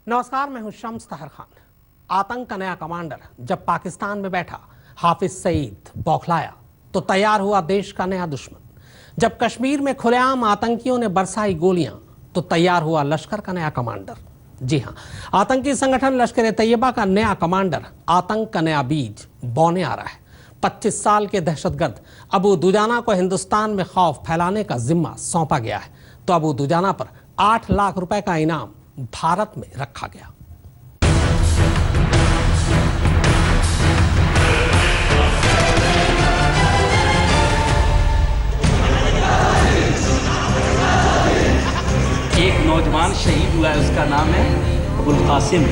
नमस्कार, मैं हूं शम्स तहर खान। आतंक का नया कमांडर जब पाकिस्तान में बैठा, हाफिज सईद बौखलाया तो तैयार हुआ देश का नया दुश्मन। जब कश्मीर में खुलेआम आतंकियों ने बरसाई गोलियां तो तैयार हुआ लश्कर का नया कमांडर। जी हां, आतंकी संगठन लश्कर तैयबा का नया कमांडर आतंक का नया बीज बोने आ रहा है। 25 साल के दहशतगर्द अबू दुजाना को हिंदुस्तान में खौफ फैलाने का जिम्मा सौंपा गया है, तो अबू दुजाना पर 8 लाख रुपए का इनाम भारत में रखा गया। एक नौजवान शहीद हुआ है, उसका नाम है अबुल कासिम।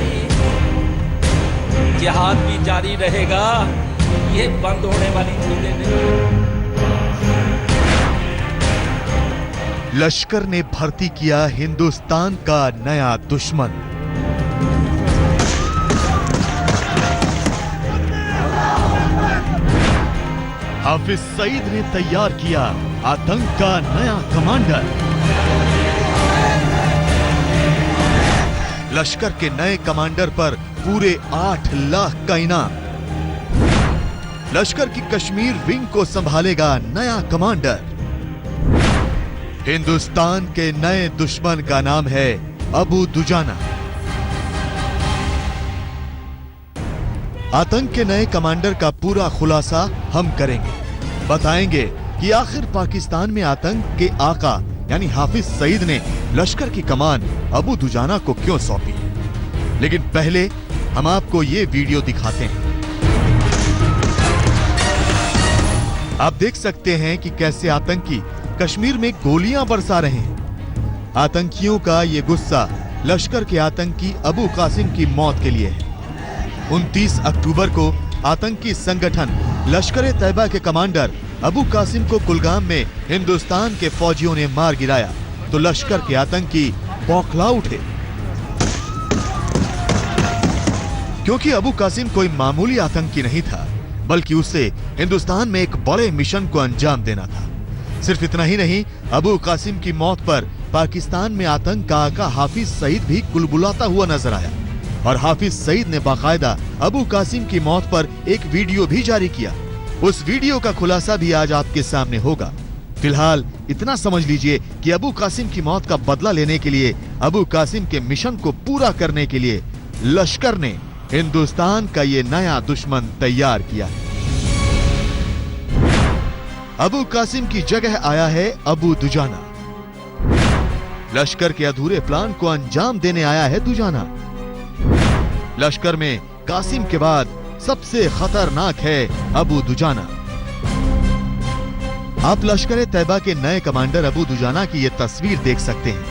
जिहाद भी जारी रहेगा, ये बंद होने वाली चीजें नहीं। लश्कर ने भर्ती किया हिंदुस्तान का नया दुश्मन। हाफिज सईद ने तैयार किया आतंक का नया कमांडर। लश्कर के नए कमांडर पर पूरे 8 लाख का इनाम। लश्कर की कश्मीर विंग को संभालेगा नया कमांडर। हिंदुस्तान के नए दुश्मन का नाम है अबू दुजाना। आतंक के नए कमांडर का पूरा खुलासा हम करेंगे। बताएंगे कि आखिर पाकिस्तान में आतंक के आका यानी हाफिज सईद ने लश्कर की कमान अबू दुजाना को क्यों सौंपी। लेकिन पहले हम आपको ये वीडियो दिखाते हैं। आप देख सकते हैं कि कैसे आतंकी कश्मीर में गोलियां बरसा रहे हैं। आतंकियों का ये गुस्सा लश्कर के आतंकी अबू कासिम की मौत के लिए है। 29 अक्टूबर को आतंकी संगठन लश्कर तैयबा के कमांडर अबू कासिम को कुलगाम में हिंदुस्तान के फौजियों ने मार गिराया तो लश्कर के आतंकी बौखला उठे, क्योंकि अबू कासिम कोई मामूली आतंकी नहीं था, बल्कि उसे हिंदुस्तान में एक बड़े मिशन को अंजाम देना था। सिर्फ इतना ही नहीं, अबू कासिम की मौत पर पाकिस्तान में आतंक का आका हाफिज सईद भी कुलबुलाता हुआ नजर आया और हाफिज सईद ने बाकायदा अबू कासिम की मौत पर एक वीडियो भी जारी किया। उस वीडियो का खुलासा भी आज आपके सामने होगा। फिलहाल इतना समझ लीजिए कि अबू कासिम की मौत का बदला लेने के लिए, अबू कासिम के मिशन को पूरा करने के लिए लश्कर ने हिंदुस्तान का ये नया दुश्मन तैयार किया है। अबू कासिम की जगह आया है अबू दुजाना। लश्कर के अधूरे प्लान को अंजाम देने आया है दुजाना। लश्कर में कासिम के बाद सबसे खतरनाक है अबू दुजाना। आप लश्कर तैयबा के नए कमांडर अबू दुजाना की ये तस्वीर देख सकते हैं।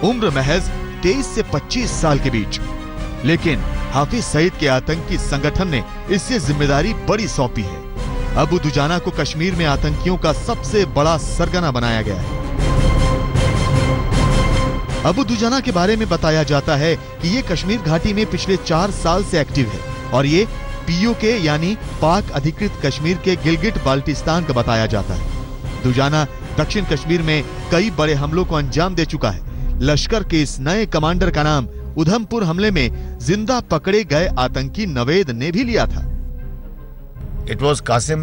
उम्र महज 23 से 25 साल के बीच, लेकिन हाफिज सईद के आतंकी संगठन ने इससे जिम्मेदारी बड़ी सौंपी है। अबू दुजाना को कश्मीर में आतंकियों का सबसे बड़ा सरगना बनाया गया है। अबू दुजाना के बारे में बताया जाता है कि ये कश्मीर घाटी में पिछले 4 साल से एक्टिव है और ये पीओके यानी पाक अधिकृत कश्मीर के गिलगिट बाल्टिस्तान का बताया जाता है। दुजाना दक्षिण कश्मीर में कई बड़े हमलों को अंजाम दे चुका है। लश्कर के इस नए कमांडर का नाम उधमपुर हमले में जिंदा पकड़े गए आतंकी नवेद ने भी लिया था। It was Qasim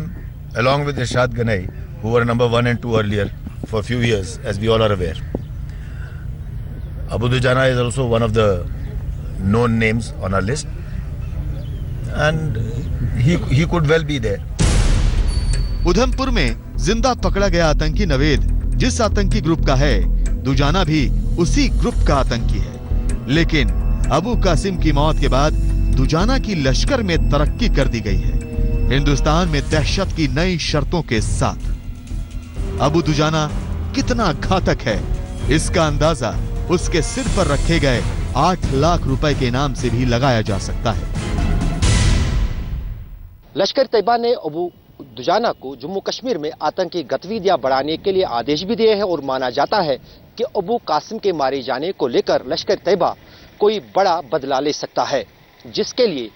along with Irshad Ganai, who were number 1 and 2 earlier for a few years, as we all are aware. Abu Dujana is also one of the known names on our list, and he could well be there. Udhampur में जिंदा पकड़ा गया आतंकी नवेद जिस आतंकी group का है, दुजाना भी उसी ग्रुप का आतंकी है। लेकिन अबू कासिम की मौत के बाद दुजाना की लश्कर में तरक्की कर दी गई है, हिंदुस्तान में दहशत की नई शर्तों के साथ। अबू दुजाना कितना घातक है, इसका अंदाजा उसके सिर पर रखे गए 8 लाख रुपए के इनाम से भी लगाया जा सकता है। लश्कर तैयबा ने अबू दुजाना को जम्मू कश्मीर में आतंकी गतिविधियां बढ़ाने के लिए आदेश भी दिए हैं और माना जाता है कि अबू कासिम के मारे जाने को लेकर लश्कर तैयबा कोई बड़ा बदला ले सकता है, जिसके लिए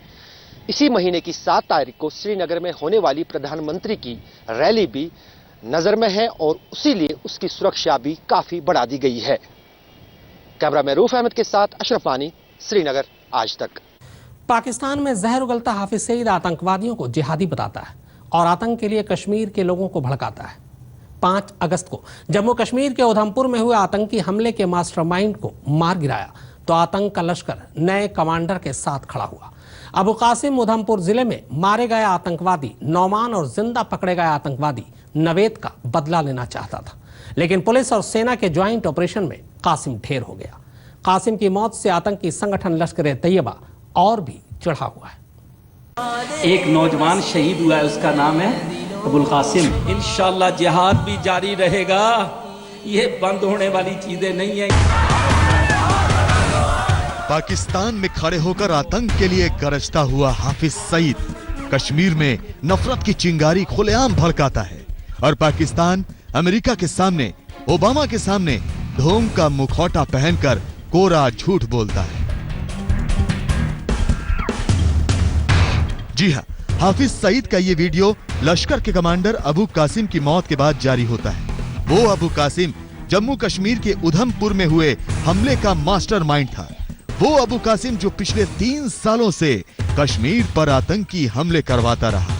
इसी महीने की 7 तारीख को श्रीनगर में होने वाली प्रधानमंत्री की रैली भी नजर में है और उसी लिए उसकी सुरक्षा भी काफी बढ़ा दी गई है। कैमरा मैन रूफ अहमद के साथ अशरफ मानी, श्रीनगर आज तक। पाकिस्तान में जहर उगलता हाफिज सईद आतंकवादियों को जिहादी बताता है और आतंक के लिए कश्मीर के लोगों को भड़काता है। 5 अगस्त को जम्मू कश्मीर के उधमपुर में हुए आतंकी हमले के मास्टरमाइंड को मार गिराया तो आतंक का लश्कर नए कमांडर के साथ खड़ा हुआ। अबू कासिम उधमपुर जिले में मारे गए आतंकवादी नौमान और जिंदा पकड़े गए आतंकवादी नवेद का बदला लेना चाहता था, लेकिन पुलिस और सेना के ज्वाइंट ऑपरेशन में कासिम ढेर हो गया। कासिम की मौत से आतंकी संगठन लश्कर तैयबा और भी चढ़ा हुआ है। एक नौजवान शहीद हुआ है, उसका नाम है अबुल कासिम। इंशाअल्लाह जिहाद भी जारी रहेगा, ये बंद होने वाली चीजें नहीं है। पाकिस्तान में खड़े होकर आतंक के लिए गरजता हुआ हाफिज सईद कश्मीर में नफरत की चिंगारी खुलेआम भड़काता है और पाकिस्तान अमेरिका के सामने, ओबामा के सामने ढोंग का मुखौटा पहनकर कोरा झूठ बोलता है। जी हां, हाफिज सईद का ये वीडियो लश्कर के कमांडर अबू कासिम की मौत के बाद जारी होता है। वो अबू कासिम जम्मू कश्मीर के उधमपुर में हुए हमले का मास्टरमाइंड था। वो अबू कासिम जो पिछले 3 सालों से कश्मीर पर आतंकी हमले करवाता रहा।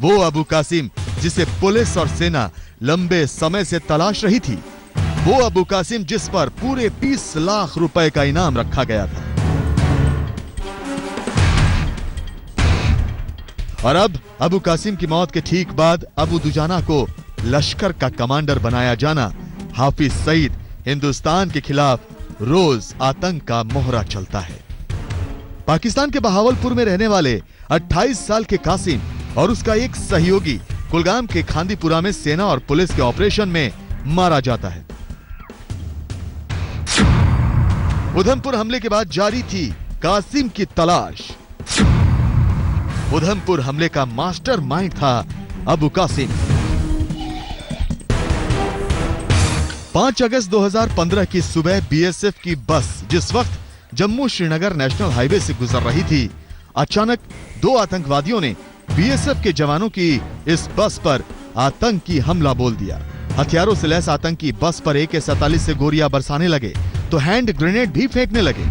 वो अबू कासिम जिसे पुलिस और सेना लंबे समय से तलाश रही थी। वो अबू कासिम जिस पर पूरे 20 लाख रुपए का इनाम रखा गया था। और अब अबू कासिम की मौत के ठीक बाद अबू दुजाना को लश्कर का कमांडर बनाया जाना, हाफिज सईद हिंदुस्तान के खिलाफ रोज आतंक का मोहरा चलता है। पाकिस्तान के बहावलपुर में रहने वाले 28 साल के कासिम और उसका एक सहयोगी कुलगाम के खांदीपुरा में सेना और पुलिस के ऑपरेशन में मारा जाता है। उधमपुर हमले के बाद जारी थी कासिम की तलाश। उधमपुर हमले का मास्टरमाइंड था अबू कासिम। 5 अगस्त 2015 की सुबह बीएसएफ की बस जिस वक्त जम्मू श्रीनगर नेशनल हाईवे से गुजर रही थी, अचानक 2 आतंकवादियों ने बीएसएफ के जवानों की इस बस पर आतंकी हमला बोल दिया। हथियारों से लैस आतंकी बस पर AK-47 से गोलियां बरसाने लगे तो हैंड ग्रेनेड भी फेंकने लगे।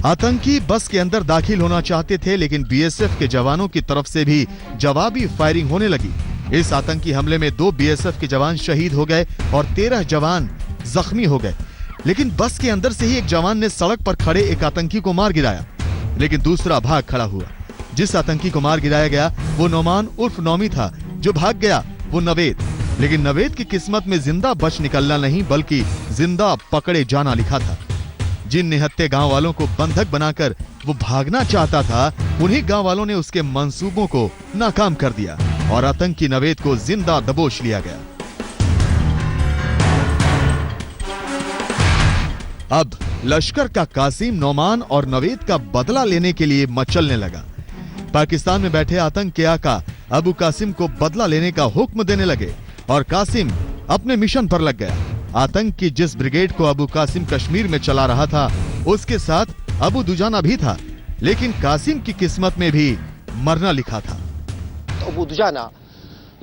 आतंकी बस के अंदर दाखिल होना चाहते थे, लेकिन बीएसएफ के जवानों की तरफ से भी जवाबी फायरिंग होने लगी। इस आतंकी हमले में 2 बीएसएफ के जवान शहीद हो गए और 13 जवान जख्मी हो गए। लेकिन बस के अंदर से ही एक जवान ने सड़क पर खड़े एक आतंकी को मार गिराया, लेकिन दूसरा भाग खड़ा हुआ। जिस आतंकी को मार गिराया गया वो नौमान उर्फ नौमी था। जो भाग गया वो नवेद, लेकिन नवेद की किस्मत में जिंदा बच निकलना नहीं बल्कि जिंदा पकड़े जाना लिखा था। जिन निहत्थे गांव वालों को बंधक बनाकर वो भागना चाहता था, उन्हीं गांव वालों ने उसके मंसूबों को नाकाम कर दिया और आतंकी नवेद को जिंदा दबोच लिया गया। अब लश्कर का कासिम, नौमान और नवेद का बदला लेने के लिए मचलने लगा। पाकिस्तान में बैठे आतंक के आका अबू कासिम को बदला लेने का हुक्म देने लगे और कासिम अपने मिशन पर लग गया। आतंक की जिस ब्रिगेड को अबू कासिम कश्मीर में चला रहा था, उसके साथ अबू दुजाना भी था, लेकिन कासिम की किस्मत में भी मरना लिखा था। अबू दुजाना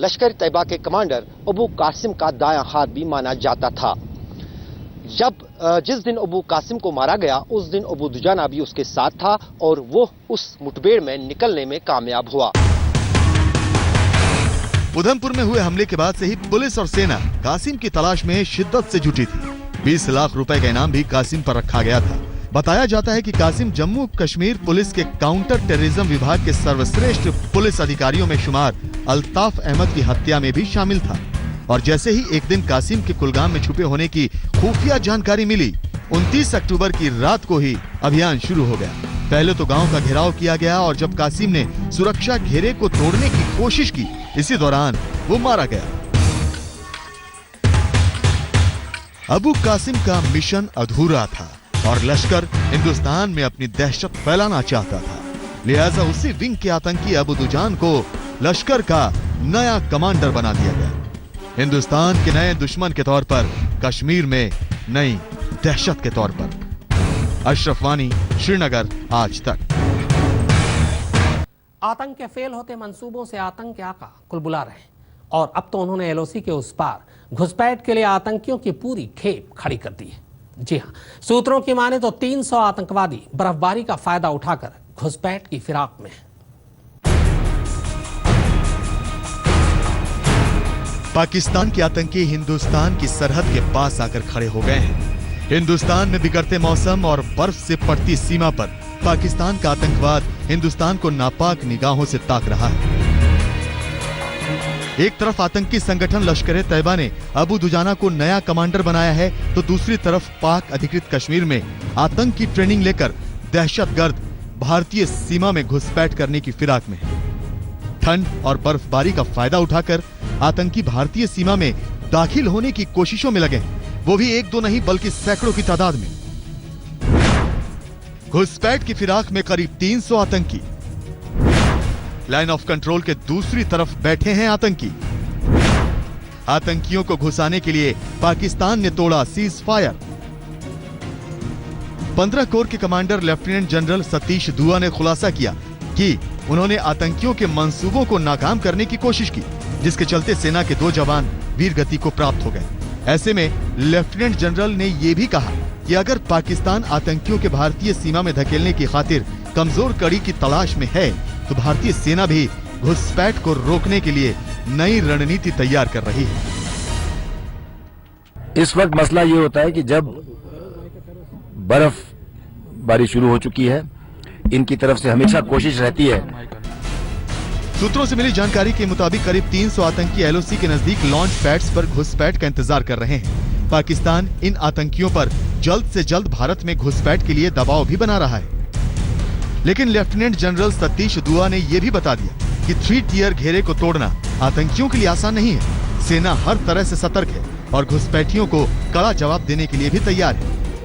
लश्कर तैयबा के कमांडर अबू कासिम का दायां हाथ भी माना जाता था। जिस दिन अबू कासिम को मारा गया उस दिन अबू दुजाना भी उसके साथ था और वो उस मुठभेड़ में निकलने में कामयाब हुआ। उधमपुर में हुए हमले के बाद से ही पुलिस और सेना कासिम की तलाश में शिद्दत से जुटी थी। 20 लाख रुपए का इनाम भी कासिम पर रखा गया था। बताया जाता है कि कासिम जम्मू कश्मीर पुलिस के काउंटर टेररिज्म विभाग के सर्वश्रेष्ठ पुलिस अधिकारियों में शुमार अल्ताफ अहमद की हत्या में भी शामिल था। और जैसे ही एक दिन कासिम के कुलगाम में छुपे होने की खुफिया जानकारी मिली, 29 अक्टूबर की रात को ही अभियान शुरू हो गया। पहले तो गांव का घेराव किया गया और जब कासिम ने सुरक्षा घेरे को तोड़ने की कोशिश की, इसी दौरान वो मारा गया। अबू कासिम का मिशन अधूरा था और लश्कर हिंदुस्तान में अपनी दहशत फैलाना चाहता था। लिहाजा उसी विंग के आतंकी अबू दुजान को लश्कर का नया कमांडर बना दिया गया। हिंदुस्तान के नए दुश्मन के तौर पर, कश्मीर में नई दहशत के तौर पर। अशरफ वानी, श्रीनगर आज तक। आतंक के फेल होते मंसूबों से आतंक के आका कुलबुला रहे और अब तो उन्होंने LOC के उस पार घुसपैठ के लिए आतंकियों की पूरी खेप खड़ी कर दी है। जी हां, सूत्रों की माने तो 300 आतंकवादी बर्फबारी का फायदा उठाकर घुसपैठ की फिराक में हैं। पाकिस्तान के आतंकी हिंदुस्तान की सरहद के पास आकर खड़े हो गए हैं। हिंदुस्तान में बिगड़ते मौसम और बर्फ से पड़ती सीमा पर पाकिस्तान का आतंकवाद हिंदुस्तान को नापाक निगाहों से ताक रहा है। एक तरफ आतंकी संगठन लश्कर ए तैयबा ने अबू दुजाना को नया कमांडर बनाया है, तो दूसरी तरफ पाक अधिकृत कश्मीर में आतंक की ट्रेनिंग लेकर दहशतगर्द भारतीय सीमा में घुसपैठ करने की फिराक में है। ठंड और बर्फबारी का फायदा उठाकर आतंकी भारतीय सीमा में दाखिल होने की कोशिशों में लगे हैं, वो भी एक दो नहीं बल्कि सैकड़ों की तादाद में। घुसपैठ की फिराक में करीब 300 आतंकी। लाइन ऑफ कंट्रोल के दूसरी तरफ बैठे हैं आतंकी। आतंकियों को घुसाने के लिए पाकिस्तान ने तोड़ा सीज फायर। 15 कोर के कमांडर लेफ्टिनेंट जनरल सतीश दुआ ने खुलासा किया कि उन्होंने आतंकियों के मंसूबों को नाकाम करने की कोशिश की, जिसके चलते सेना के 2 जवान वीरगति को प्राप्त हो गए। ऐसे में लेफ्टिनेंट जनरल ने यह भी कहा कि अगर पाकिस्तान आतंकियों के भारतीय सीमा में धकेलने की खातिर कमजोर कड़ी की तलाश में है, तो भारतीय सेना भी घुसपैठ को रोकने के लिए नई रणनीति तैयार कर रही है। इस वक्त मसला ये होता है कि जब बर्फबारी शुरू हो चुकी है, इनकी तरफ से हमेशा कोशिश रहती है। सूत्रों से मिली जानकारी के मुताबिक करीब 300 आतंकी एलओसी के नजदीक लॉन्च पैड्स पर घुसपैठ का इंतजार कर रहे हैं। पाकिस्तान इन आतंकियों पर जल्द से जल्द भारत में घुसपैठ के लिए दबाव भी बना रहा है। लेकिन लेफ्टिनेंट जनरल सतीश दुआ ने यह भी बता दिया कि 3 टियर घेरे को तोड़ना आतंकियों के लिए आसान नहीं है। सेना हर तरह से सतर्क है और घुसपैठियों को कड़ा जवाब देने के लिए भी तैयार है।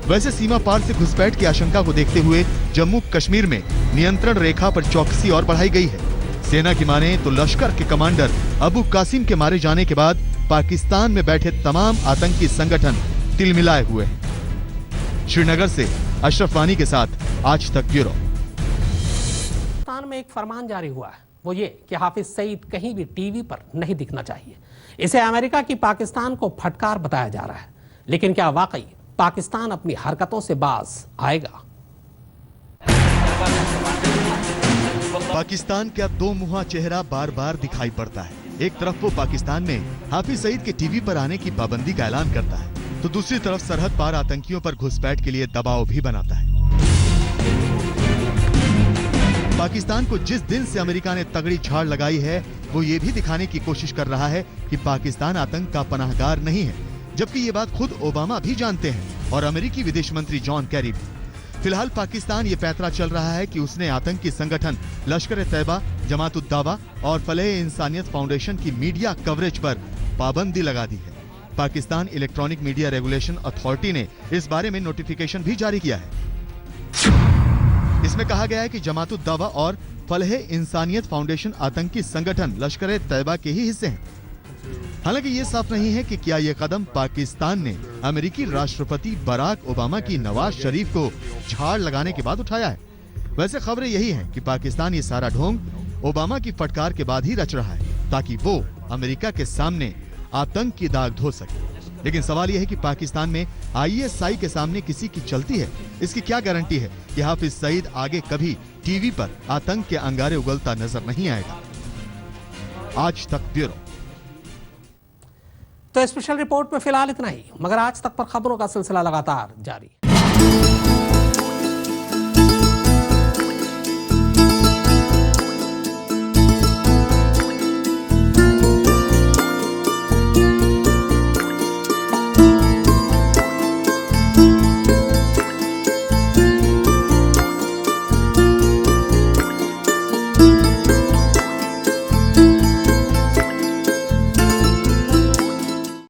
वैसे सीमा पार से घुसपैठ की आशंका को देखते हुए जम्मू कश्मीर में नियंत्रण रेखा पर चौकसी और बढ़ाई गई है। सेना की माने तो लश्कर के कमांडर अबू कासिम के मारे जाने के बाद पाकिस्तान में बैठे तमाम आतंकी संगठन तिलमिलाए हुए हैं। श्रीनगर से अशरफ वानी के साथ आज तक ब्यूरो। पाकिस्तान में एक फरमान जारी हुआ है, वो ये कि हाफिज सईद कहीं भी टीवी पर नहीं दिखना चाहिए। इसे अमेरिका की पाकिस्तान को फटकार बताया जा रहा है, लेकिन क्या वाकई पाकिस्तान अपनी हरकतों से बाज आएगा? पाकिस्तान का 2 मुहा चेहरा बार बार दिखाई पड़ता है। एक तरफ वो पाकिस्तान में हाफिज सईद के टीवी पर आने की पाबंदी का ऐलान करता है, तो दूसरी तरफ सरहद पार आतंकियों पर घुसपैठ के लिए दबाव भी बनाता है। पाकिस्तान को जिस दिन से अमेरिका ने तगड़ी झाड़ लगाई है, वो ये भी दिखाने की कोशिश कर रहा है कि पाकिस्तान आतंक का पनाहगार नहीं है, जबकि ये बात खुद ओबामा भी जानते हैं और अमेरिकी विदेश मंत्री जॉन कैरी भी। फिलहाल पाकिस्तान ये पैंतरा चल रहा है कि उसने आतंकी संगठन लश्कर ए तैयबा, जमात उद दावा और फलाह इंसानियत फाउंडेशन की मीडिया कवरेज पर पाबंदी लगा दी है। Pakistan electronic media regulation authority ने इस बारे में नोटिफिकेशन भी जारी किया है। इसमें कहा गया है कि जमात उद दावा और फलाह इंसानियत फाउंडेशन आतंकी संगठन लश्कर ए तैयबा के ही हिस्से हैं। हालांकि ये साफ नहीं है कि क्या ये कदम पाकिस्तान ने अमेरिकी राष्ट्रपति बराक ओबामा की नवाज शरीफ को झाड़ लगाने के बाद उठाया है। वैसे खबरें यही हैं कि पाकिस्तान ये सारा ढोंग ओबामा की फटकार के बाद ही रच रहा है, ताकि वो अमेरिका के सामने आतंक की दाग धो सके। लेकिन सवाल यह है कि पाकिस्तान में ISI के सामने किसी की चलती है, इसकी क्या गारंटी है कि हाफिज सईद आगे कभी टीवी पर आतंक के अंगारे उगलता नजर नहीं आएगा। आज तक ब्यूरो। तो स्पेशल रिपोर्ट में फिलहाल इतना ही, मगर आज तक पर खबरों का सिलसिला लगातार जारी है।